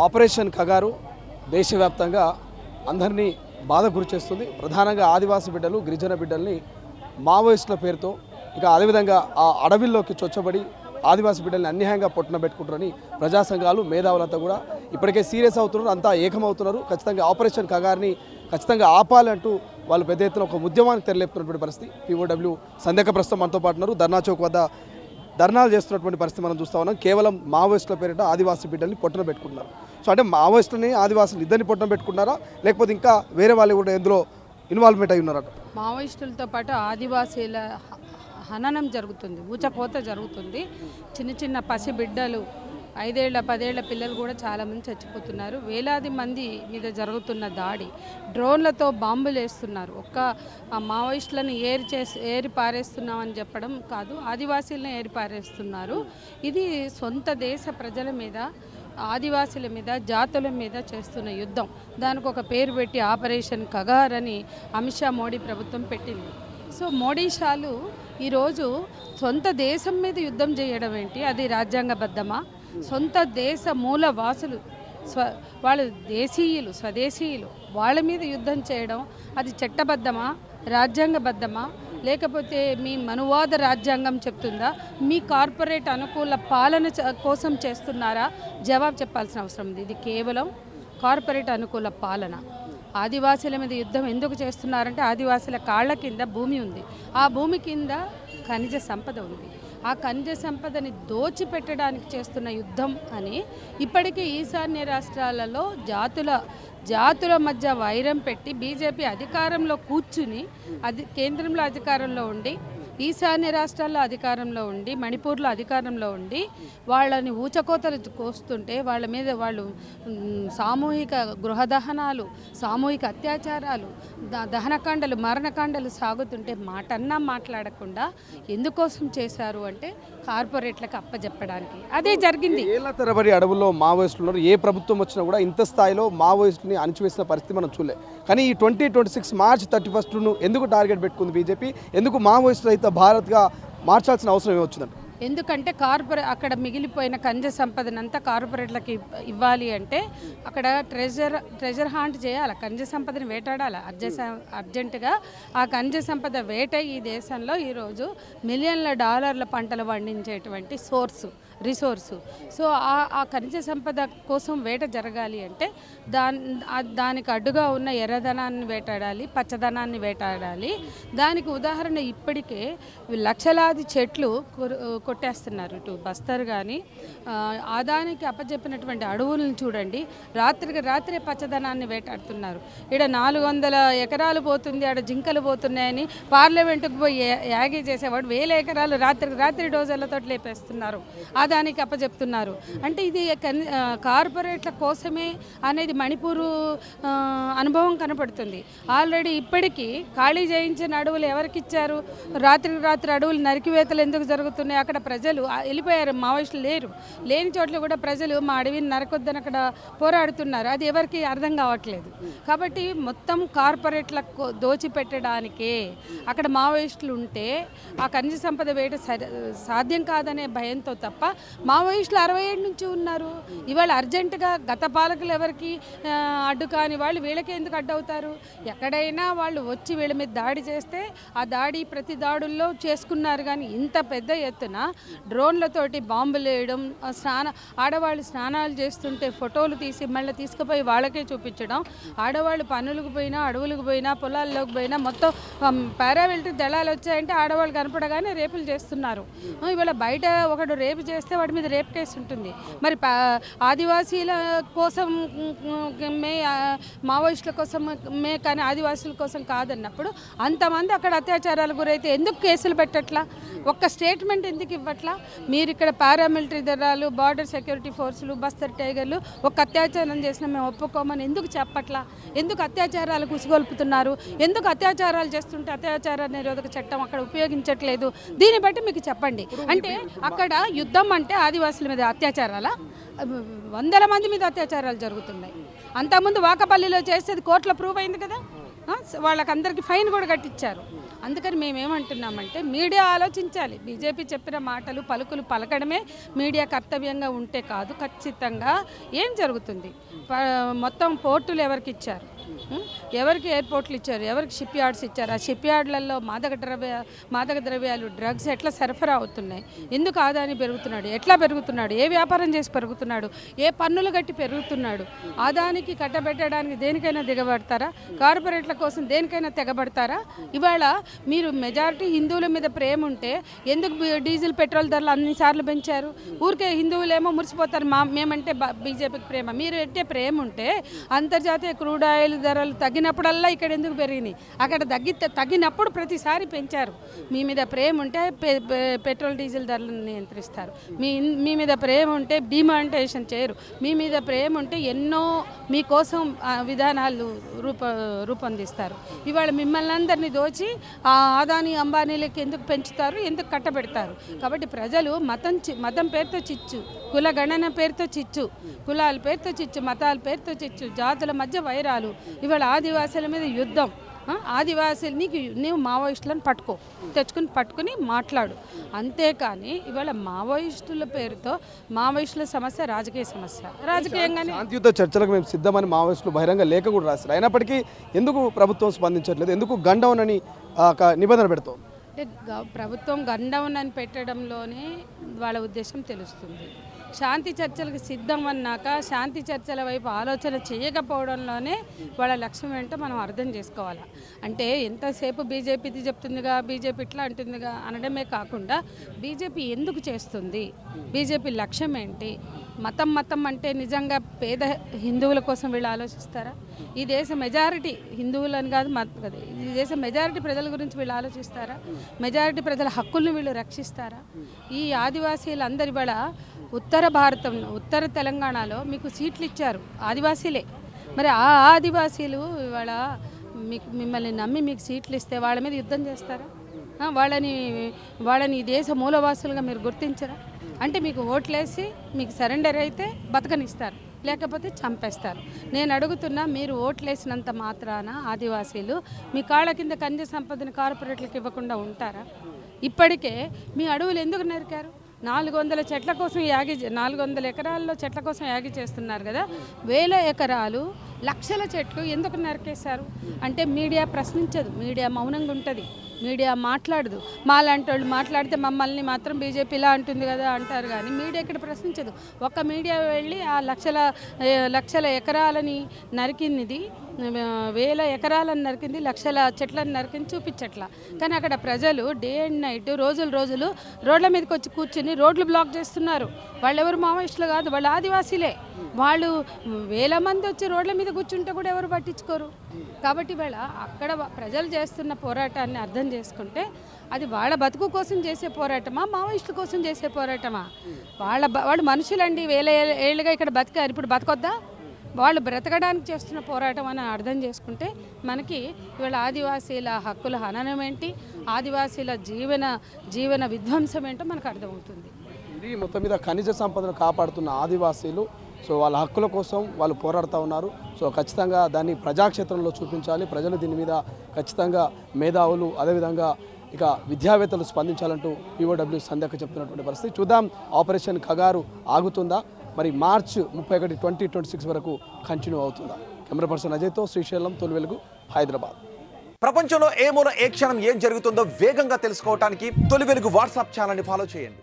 Operation Kagar దేశవ్యాప్తంగా అందరినీ బాధ గురిచేస్తుంది. ప్రధానంగా ఆదివాసీ బిడ్డలు, గిరిజన బిడ్డల్ని మావోయిస్టుల పేరుతో ఇక అదేవిధంగా ఆ అడవిల్లోకి చొచ్చబడి ఆదివాసీ బిడ్డల్ని అన్యాయంగా పొట్టున పెట్టుకుంటారని ప్రజా సంఘాలు, మేధావులంతా కూడా ఇప్పటికే సీరియస్ అవుతున్నారు, అంతా ఏకమవుతున్నారు. ఖచ్చితంగా ఆపరేషన్ కగారిని ఖచ్చితంగా ఆపాలంటూ వాళ్ళు పెద్ద ఎత్తున ఒక ఉద్యమానికి తెరలేపుతున్నటువంటి పరిస్థితి. POW సంధ్యక ప్రస్తుతం మనతో పాటు ఉన్నారు. ధర్నా చౌక్ వద్ద ధర్నాలు చేస్తున్నటువంటి పరిస్థితి మనం చూస్తూ ఉన్నాం. కేవలం మావోయిస్టుల పేరిట ఆదివాసీ బిడ్డల్ని పొట్టున పెట్టుకుంటున్నారు. సో అంటే మావోయిస్టులని, ఆదివాసులు ఇద్దరిని పొట్టున పెట్టుకున్నారా, లేకపోతే ఇంకా వేరే వాళ్ళు కూడా ఎందులో ఇన్వాల్వ్మెంట్ అయి ఉన్నారట? మావోయిస్టులతో పాటు ఆదివాసీల హననం జరుగుతుంది, ఊచకోత జరుగుతుంది. చిన్న చిన్న పసి బిడ్డలు, 5 ఏళ్ల 10 ఏళ్ల పిల్లలు కూడా చాలామంది చచ్చిపోతున్నారు. వేలాది మంది మీద జరుగుతున్న దాడి, డ్రోన్లతో బాంబులు వేస్తున్నారు. ఒక్క మావోయిస్టులను ఏరి పారేస్తున్నామని చెప్పడం కాదు, ఆదివాసీలను ఏరి పారేస్తున్నారు. ఇది సొంత దేశ ప్రజల మీద, ఆదివాసీల మీద, జాతుల మీద చేస్తున్న యుద్ధం. దానికి ఒక పేరు పెట్టి ఆపరేషన్ కగార్ అని అమిత్ షా మోడీ ప్రభుత్వం పెట్టింది. సో మోడీ షాలు ఈరోజు సొంత దేశం మీద యుద్ధం చేయడం ఏంటి? అది రాజ్యాంగబద్ధమా? సొంత దేశ మూల వాసులు, వాళ్ళు దేశీయులు, స్వదేశీయులు, వాళ్ళ మీద యుద్ధం చేయడం అది చట్టబద్ధమా, రాజ్యాంగబద్ధమా? లేకపోతే మీ మనువాద రాజ్యాంగం చెప్తుందా? మీ కార్పొరేట్ అనుకూల పాలన కోసం చేస్తున్నారా? జవాబు చెప్పాల్సిన అవసరం ఉంది. ఇది కేవలం కార్పొరేట్ అనుకూల పాలన. ఆదివాసీల మీద యుద్ధం ఎందుకు చేస్తున్నారంటే ఆదివాసీల కాళ్ళ కింద భూమి ఉంది, ఆ భూమి కింద ఖనిజ సంపద ఉంది. ఆ ఖనిజ సంపదని దోచిపెట్టడానికి చేస్తున్న యుద్ధం అని ఇప్పటికే ఈశాన్య రాష్ట్రాలలో జాతుల మధ్య వైరం పెట్టి బీజేపీ అధికారంలో కూర్చుని కేంద్రంలో అధికారంలో ఉండి, ఈశాన్య రాష్ట్రాల్లో అధికారంలో ఉండి, మణిపూర్లో అధికారంలో ఉండి వాళ్ళని ఊచకోతలు కోస్తుంటే వాళ్ళ మీద వాళ్ళు సామూహిక గృహదహనాలు, సామూహిక అత్యాచారాలు, దహనకాండలు, మరణకాండలు సాగుతుంటే మాటన్నా మాట్లాడకుండా ఎందుకోసం చేశారు అంటే కార్పొరేట్లకు అప్పచెప్పడానికి. అదే జరిగింది. ఏళ్ల తరబడి అడవుల్లో మావోయిస్టులు ఉన్నారు. ఏ ప్రభుత్వం వచ్చినా కూడా ఇంత స్థాయిలో మావోయిస్టుని అణిచివేసిన పరిస్థితి మనం చూడలే. కానీ ఈ 2026 మార్చ్ 31ను ఎందుకు టార్గెట్ పెట్టుకుంది బీజేపీ? ఎందుకు మావోయిస్టులు అయితే భారత్గా మార్చాల్సిన అవసరం ఏమొచ్చిందంటే? ఎందుకంటే అక్కడ మిగిలిపోయిన ఖనిజ సంపదనంతా కార్పొరేట్లకి ఇవ్వాలి అంటే అక్కడ ట్రెజర్ హాంట్ చేయాలి, ఖనిజ సంపదని వేటాడాలి అర్జెంటుగా. ఆ ఖనిజ సంపద వేట ఈ దేశంలో ఈరోజు మిలియన్ల డాలర్ల పంటలు పండించేటువంటి రిసోర్సు. సో ఆ ఖనిజ సంపద కోసం వేట జరగాలి అంటే దానికి అడ్డుగా ఉన్న ఎర్రధనాన్ని వేటాడాలి, పచ్చదనాన్ని వేటాడాలి. దానికి ఉదాహరణ ఇప్పటికే లక్షలాది చెట్లు కొట్టేస్తున్నారు. ఇటు బస్తర్ కానీ ఆదానికి అప్పచెప్పినటువంటి అడవులను చూడండి, రాత్రికి రాత్రే పచ్చదనాన్ని వేటాడుతున్నారు. ఇక్కడ 400 ఎకరాలు పోతుంది, ఆడ జింకలు పోతున్నాయని పార్లమెంటుకు పోయి యాగి చేసేవాడు 1000 ఎకరాలు రాత్రికి రాత్రి డోజర్లతో లేపేస్తున్నారు, ఆదానికి అప్పచెప్తున్నారు. అంటే ఇది కార్పొరేట్ల కోసమే అనేది మణిపూరు అనుభవం కనపడుతుంది. ఆల్రెడీ ఇప్పటికీ ఖాళీ చేయించిన అడవులు ఎవరికి ఇచ్చారు? రాత్రికి రాత్రి అడవులు నరికివేతలు ఎందుకు జరుగుతున్నాయి? అక్కడ ప్రజలు వెళ్ళిపోయారు, మావోయిస్టులు లేని చోట్ల కూడా ప్రజలు మా అడవిని నరకొద్దని అక్కడ పోరాడుతున్నారు. అది ఎవరికి అర్థం కావట్లేదు. కాబట్టి మొత్తం కార్పొరేట్లకు దోచిపెట్టడానికే అక్కడ మావోయిస్టులు ఉంటే ఆ ఖనిజ సంపద వేట సాధ్యం కాదనే భయంతో తప్ప మావోయిస్టులు 67 నుంచి ఉన్నారు. ఇవాళ అర్జెంటుగా గత పాలకులు ఎవరికి అడ్డు కాని వాళ్ళు వీళ్ళకి ఎందుకు అడ్డవుతారు? ఎక్కడైనా వాళ్ళు వచ్చి వీళ్ళ మీద దాడి చేస్తే ఆ దాడి ప్రతి దాడుల్లో చేసుకున్నారు. కానీ ఇంత పెద్ద ఎత్తున డ్రోన్లతోటి బాంబులు వేయడం, ఆడవాళ్ళు స్నానాలు చేస్తుంటే ఫోటోలు తీసి మళ్ళీ తీసుకుపోయి వాళ్ళకే చూపించడం, ఆడవాళ్ళు పనులకు పోయినా, అడవులకు పోయినా, పొలాల్లోకి పోయినా మొత్తం పారామిలిటరీ దళాలు వచ్చాయంటే ఆడవాళ్ళు కనపడగానే రేపులు చేస్తున్నారు. ఇవాళ బయట ఒకడు రేపు చేస్తే వాడి మీద రేప్ కేసు ఉంటుంది. మరి ఆదివాసీల కోసం మావోయిస్టుల కోసమే కానీ ఆదివాసీల కోసం కాదన్నప్పుడు అంతమంది అక్కడ అత్యాచారాలకు గురైతే ఎందుకు కేసులు పెట్టట్లా? ఒక్క స్టేట్మెంట్ ఎందుకు ఇవ్వట్లా? మీరు ఇక్కడ పారామిలిటరీ దళాలు, బార్డర్ సెక్యూరిటీ ఫోర్సులు, బస్తర్ టైగర్లు ఒక అత్యాచారం చేసినా మేము ఒప్పుకోమని ఎందుకు చెప్పట్లా? ఎందుకు అత్యాచారాలకు ఉసిగొల్పుతున్నారు? ఎందుకు అత్యాచారాలు చేస్తుంటే అత్యాచార నిరోధక చట్టం అక్కడ ఉపయోగించట్లేదు? దీన్ని బట్టి మీకు చెప్పండి. అంటే అక్కడ యుద్ధం అంటే ఆదివాసుల మీద అత్యాచారాలా? వందల మంది మీద అత్యాచారాలు జరుగుతున్నాయి. అంతకుముందు వాకపల్లిలో చేసేది కోర్టులో ప్రూవ్ అయింది కదా, వాళ్ళకందరికీ ఫైన్ కూడా కట్టించారు. అందుకని మేమేమంటున్నామంటే మీడియా ఆలోచించాలి. బీజేపీ చెప్పిన మాటలు పలుకులు పలకడమే మీడియా కర్తవ్యంగా ఉంటే కాదు. ఖచ్చితంగా ఏం జరుగుతుంది, మొత్తం పోర్టులు ఎవరికి ఇచ్చారు, ఎవరికి ఎయిర్పోర్ట్లు ఇచ్చారు, ఎవరికి షిప్ యార్డ్స్ ఇచ్చారు, ఆ షిప్ యార్డ్లలో మాదక ద్రవ్యాలు డ్రగ్స్ ఎట్లా సరఫరా అవుతున్నాయి, ఎందుకు ఆదాని పెరుగుతున్నాడు, ఎట్లా పెరుగుతున్నాడు, ఏ వ్యాపారం చేసి పెరుగుతున్నాడు, ఏ పన్నులు కట్టి పెరుగుతున్నాడు, ఆదానికి కట్టబెట్టడానికి దేనికైనా దిగబడతారా, కార్పొరేట్ల కోసం దేనికైనా తెగబడతారా? ఇవాళ మీరు మెజారిటీ హిందువుల మీద ప్రేమ ఉంటే ఎందుకు డీజిల్ పెట్రోల్ ధరలు అన్నిసార్లు పెంచారు? ఊరికే హిందువులేమో మురిసిపోతారు, మేమంటే బీజేపీకి ప్రేమ. మీరు అంటే ప్రేమ ఉంటే అంతర్జాతీయ క్రూడ్ ఆయిల్ ధరలు తగ్గినప్పుడల్లా ఇక్కడ ఎందుకు పెరిగినాయి? అక్కడ తగ్గినప్పుడు ప్రతిసారి పెంచారు. మీ మీద ప్రేమ ఉంటే పెట్రోల్ డీజిల్ ధరలను నియంత్రిస్తారు. మీ మీద ప్రేమ ఉంటే డిమానిటైజేషన్ చేయరు. మీ మీద ప్రేమ ఉంటే ఎన్నో మీకోసం విధానాలు రూపొందిస్తారు. ఇవాళ మిమ్మల్ని అందరినీ దోచి ఆదాని అంబానీలకి ఎందుకు పెంచుతారు, ఎందుకు కట్టబెడతారు? కాబట్టి ప్రజలు మతం పేరుతో చిచ్చు, కుల గణన పేరుతో చిచ్చు, కులాల పేరుతో చిచ్చు, మతాల పేరుతో చిచ్చు, జాతుల మధ్య వైరాలు, ఇవాళ ఆదివాసుల మీద యుద్ధం. ఆదివాసులు నీవు మావోయిస్టులను పట్టుకుని మాట్లాడు. అంతేకాని ఇవాళ మావోయిస్టుల పేరుతో మావోయిస్టుల సమస్య రాజకీయ సమస్య. రాజకీయంగానే శాంతియుత చర్చలకు మేము సిద్ధమని మావోయిస్టులు బహిరంగ లేఖ కూడా రాశారు. అయినప్పటికీ ఎందుకు ప్రభుత్వం స్పందించట్లేదు? ఎందుకు గన్ డౌన్ అని నిబంధన పెడుతోంది? అంటే ప్రభుత్వం గన్ డౌన్ అని పెట్టడంలోనే వాళ్ళ ఉద్దేశం తెలుస్తుంది. శాంతి చర్చలకు సిద్ధం అన్నాక శాంతి చర్చల వైపు ఆలోచన చేయకపోవడంలోనే వాళ్ళ లక్ష్యం ఏంటో మనం అర్థం చేసుకోవాలి. అంటే ఎంతసేపు బీజేపీది చెప్తుందిగా, బీజేపీ ఇట్లా అంటుందిగా అనడమే కాకుండా బీజేపీ ఎందుకు చేస్తుంది, బీజేపీ లక్ష్యం ఏంటి, మతం అంటే నిజంగా పేద హిందువుల కోసం వీళ్ళు ఆలోచిస్తారా? ఈ దేశ మెజారిటీ హిందువులని కాదు ఈ దేశ మెజారిటీ ప్రజల గురించి వీళ్ళు ఆలోచిస్తారా? మెజారిటీ ప్రజల హక్కుల్ని వీళ్ళు రక్షిస్తారా? ఈ ఆదివాసీలందరి వాళ్ళ ఉత్తర తెలంగాణలో మీకు సీట్లు ఇచ్చారు ఆదివాసీలే. మరి ఆ ఆదివాసీలు ఇవాళ మిమ్మల్ని నమ్మి మీకు సీట్లు ఇస్తే వాళ్ళ మీద యుద్ధం చేస్తారా? వాళ్ళని ఈ దేశ మూలవాసులుగా మీరు గుర్తించరా? అంటే మీకు ఓట్లేసి మీకు సరెండర్ అయితే బతకనిస్తారు, లేకపోతే చంపేస్తారు. నేను అడుగుతున్నా, మీరు ఓట్లేసినంత మాత్రాన ఆదివాసీలు మీ కాళ్ళ కింద ఖనిజ సంపదని కార్పొరేట్లకు ఇవ్వకుండా ఉంటారా? ఇప్పటికే మీ అడవులు ఎందుకు నరికారు? 400 చెట్ల కోసం 400 ఎకరాల్లో చెట్ల కోసం యాగి చేస్తున్నారు కదా, 1000 ఎకరాలు లక్షల చెట్లు ఎందుకు నరికేశారు? అంటే మీడియా ప్రశ్నించదు, మీడియా మౌనంగా ఉంటుంది, మీడియా మాట్లాడదు. మాలాంటి వాళ్ళు మాట్లాడితే మమ్మల్ని మాత్రం బీజేపీ ఇలా అంటుంది కదా అంటారు, కానీ మీడియా ఇక్కడ ప్రశ్నించదు. ఒక్క మీడియా వెళ్ళి ఆ లక్షల ఎకరాలని నరికింది, 1000 ఎకరాలను నరికింది, లక్షల చెట్లను నరికింది చూపించట్లా. కానీ అక్కడ ప్రజలు డే అండ్ నైట్ రోజులు రోడ్ల మీదకి వచ్చి కూర్చుని రోడ్లు బ్లాక్ చేస్తున్నారు. వాళ్ళు ఎవరు మావోయిస్టులు కాదు, వాళ్ళు ఆదివాసీలే. వాళ్ళు 1000 మంది వచ్చి రోడ్ల మీద కూర్చుంటే కూడా ఎవరు పట్టించుకోరు. కాబట్టి వీళ్ళ అక్కడ ప్రజలు చేస్తున్న పోరాటాన్ని అర్థం చేసుకుంటే అది వాళ్ళ బతుకు కోసం చేసే పోరాటమా, మావోయిస్టుల కోసం చేసే పోరాటమా? వాళ్ళు మనుషులండి, 1000 ఏళ్ళుగా ఇక్కడ బతికారు, ఇప్పుడు బతకొద్దా? వాళ్ళు బ్రతకడానికి చేస్తున్న పోరాటం అని అర్థం చేసుకుంటే మనకి ఇవాళ ఆదివాసీల హక్కుల హననం ఏంటి, ఆదివాసీల జీవన విధ్వంసం ఏంటో మనకు అర్థమవుతుంది. ఇది మొత్తం మీద ఖనిజ సంపదను కాపాడుతున్న ఆదివాసీలు సో వాళ్ళ హక్కుల కోసం వాళ్ళు పోరాడుతూ ఉన్నారు. సో ఖచ్చితంగా దాన్ని ప్రజాక్షేత్రంలో చూపించాలి. ప్రజలు దీని మీద ఖచ్చితంగా మేధావులు, అదేవిధంగా ఇక విద్యావేత్తలు స్పందించాలంటూ పీఓడబ్ల్యూ సంధ్యకు చెప్తున్నటువంటి పరిస్థితి. చూద్దాం ఆపరేషన్ కగారు ఆగుతుందా, మరి మార్చ్ 31, 2026 వరకు కంటిన్యూ అవుతుందా? కెమెరా పర్సన్ అజయ్తో శ్రీశైలం, తొలి వెలుగు, హైదరాబాద్. ప్రపంచంలో ఏ మూల ఏ క్షణం ఏం జరుగుతుందో వేగంగా తెలుసుకోవడానికి తొలి వెలుగు వాట్సాప్ ఛానల్ని ఫాలో చేయండి.